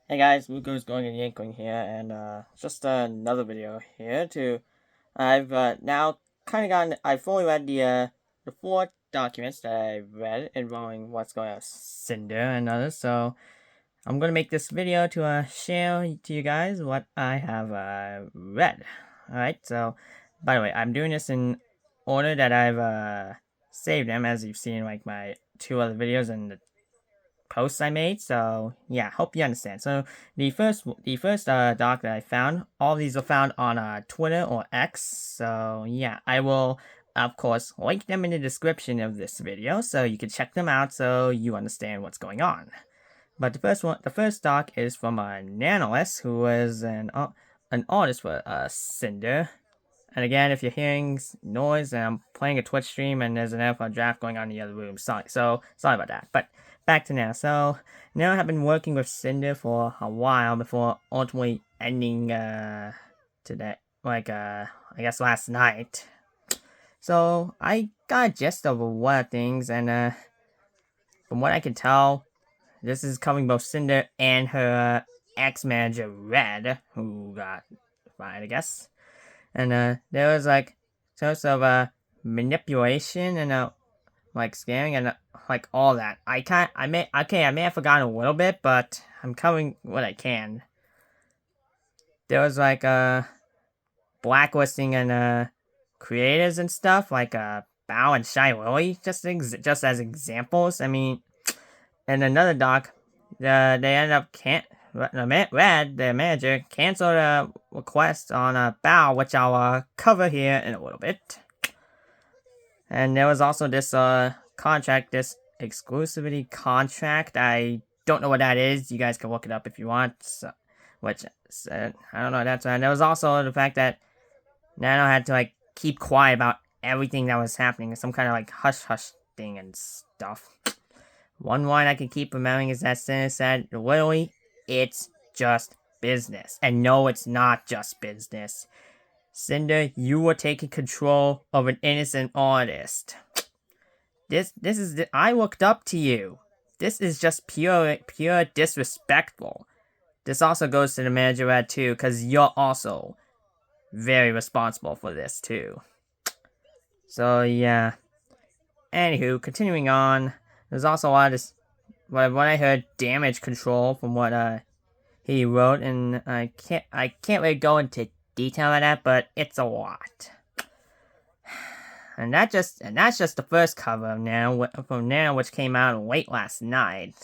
Hey guys, Rose-Gorgon and Yankling here, and just another video here to. I've now kind of gotten. I've fully read the four documents that I read involving what's going on with Cinder and others. So I'm gonna make this video to share to you guys what I have read. All right. So by the way, I'm doing this in order that I've saved them, as you've seen like my two other videos and the posts I made. So yeah, hope you understand. So the first doc that I found, all these are found on Twitter or X. So yeah, I will of course link them in the description of this video so you can check them out so you understand what's going on. But the first doc is from a Nanoist who was an artist for Cinder. And again, if you're hearing noise and I'm playing a Twitch stream and there's an NFL draft going on in the other room, sorry about that. But back to now. So now I have been working with Cinder for a while before ultimately ending today, I guess last night. So I got a gist of a lot of things, and from what I can tell, this is covering both Cinder and her ex-manager Red, who got fired, I guess. And there was like sorts of manipulation and like scamming and like all that. I may have forgotten a little bit, but I'm covering what I can. There was like blacklisting and creators and stuff like Bao and Shy Lily, just as examples. I mean, and another doc, they ended up Red, the manager, canceled a request on a Bao, which I'll cover here in a little bit. And there was also this contract, this exclusivity contract. I don't know what that is. You guys can look it up if you want. So, which I don't know. That's and there was also the fact that Nano had to like keep quiet about everything that was happening, some kind of like hush hush thing and stuff. One line I can keep remembering is that Cinder said, literally, it's just business. And no, it's not just business. Cinder, you were taking control of an innocent artist. I looked up to you. This is just pure disrespectful. This also goes to the manager ad too, because you're also very responsible for this too. So yeah. Anywho, continuing on, there's also a lot of this, what I heard, damage control from what he wrote, and I can't really go into detail on that, but it's a lot. And that's just the first cover of Now, which came out late last night.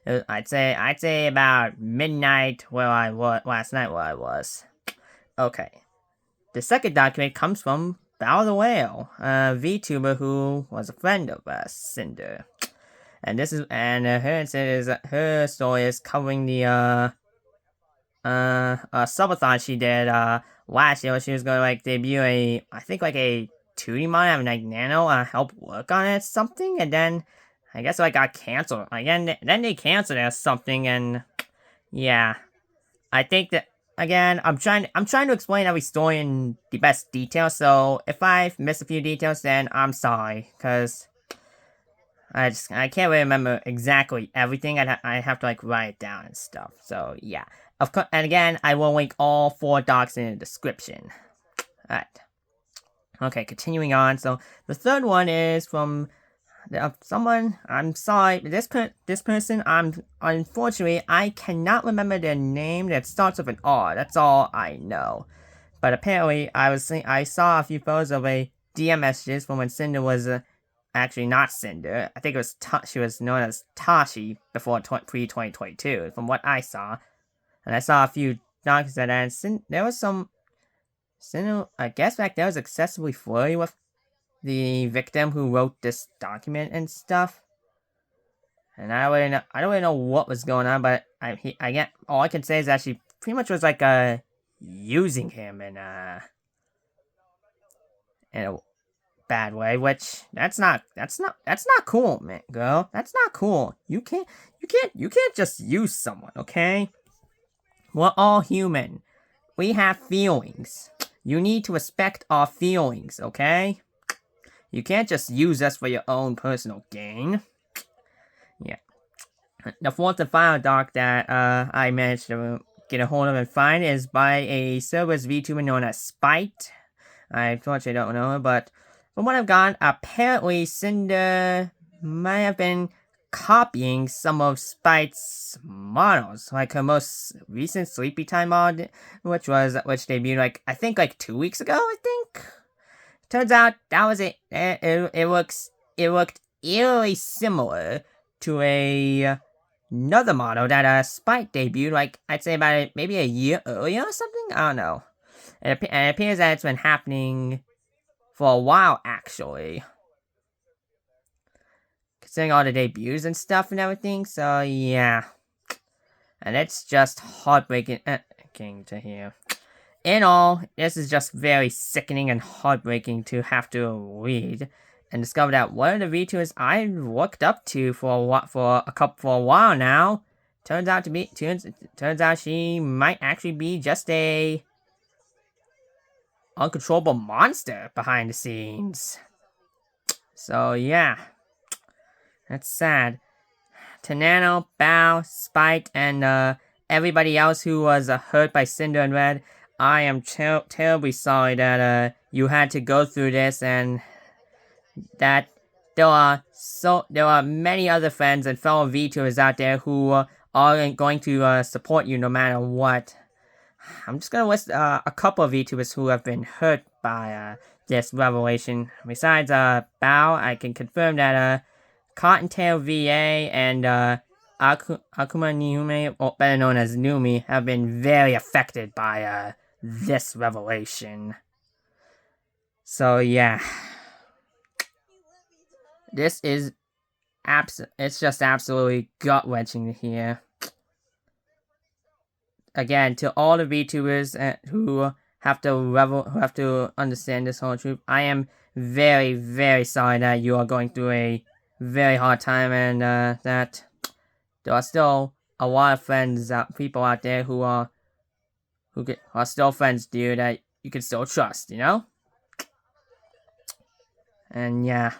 I'd say about midnight where I was last night where I was. Okay. The second document comes from Bao the Whale, a VTuber who was a friend of Cinder. And her story is covering the subathon she did last year where she was going to like debut I think like a 2D mod having like Nano help work on it something, and then I guess like got canceled again. Then they canceled it or something, and yeah, I think that again I'm trying to explain every story in the best detail. So if I've missed a few details, then I'm sorry, cause I can't really remember exactly everything. I have to like write it down and stuff. So yeah, of course. And again, I will link all four docs in the description. All right. Okay, continuing on. So the third one is from someone. I'm sorry, this person. Unfortunately I cannot remember their name. That starts with an R. That's all I know. But apparently, I saw a few photos of a DM messages from when Cinder was actually not Cinder. I think it was she was known as Tashi before pre-2022. From what I saw, and I saw a few documents that there was some. Cinder, I guess back there was excessively flirty with the victim who wrote this document and stuff. And I don't really know what was going on, but all I can say is that she pretty much was like using him in a bad way, which that's not cool, man, girl. That's not cool. You can't just use someone, okay? We're all human. We have feelings. You need to respect our feelings, okay? You can't just use us for your own personal gain. Yeah. The fourth and final doc that I managed to get a hold of and find is by a service VTuber known as Spite. I unfortunately don't know her, but from what I've gotten, apparently Cinder might have been copying some of Spite's models, like her most recent Sleepy Time mod, which debuted I think 2 weeks ago. I think. Turns out that was it. It looked eerily similar to another model that Spike debuted, I'd say about maybe a year earlier or something. I don't know. It appears that it's been happening for a while, actually, considering all the debuts and stuff and everything. So yeah, and it's just heartbreaking to hear. In all, this is just very sickening and heartbreaking to have to read and discover that one of the VTubers I looked up to for a while now turns out she might actually be just a uncontrollable monster behind the scenes. So yeah, that's sad. Tanano, Bao, Spite, and everybody else who was hurt by Cinder and Red, I am terribly sorry that you had to go through this, and that there are many other friends and fellow VTubers out there who are going to support you no matter what. I'm just gonna list a couple of VTubers who have been hurt by this revelation. Besides Bao, I can confirm that Cottontail VA and Akuma Niume, or better known as Numi, have been very affected by this revelation. So yeah, this is it's just absolutely gut-wrenching to hear. Again, to all the VTubers who have to understand this whole truth, I am very, very sorry that you are going through a very hard time, and that there are still a lot of people out there who are still friends to you that you can still trust, you know? And yeah.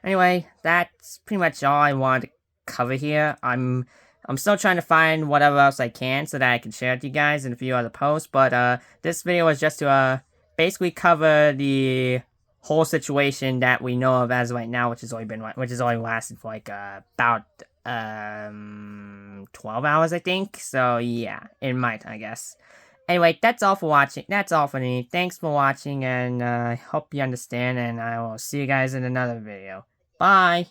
Anyway, that's pretty much all I wanted to cover here. I'm still trying to find whatever else I can so that I can share it with you guys in a few other posts, but this video was just to basically cover the whole situation that we know of as of right now, which has only lasted for about 12 hours, I think. So yeah, it might, I guess. Anyway, that's all for watching. That's all for me. Thanks for watching, and I hope you understand, and I will see you guys in another video. Bye!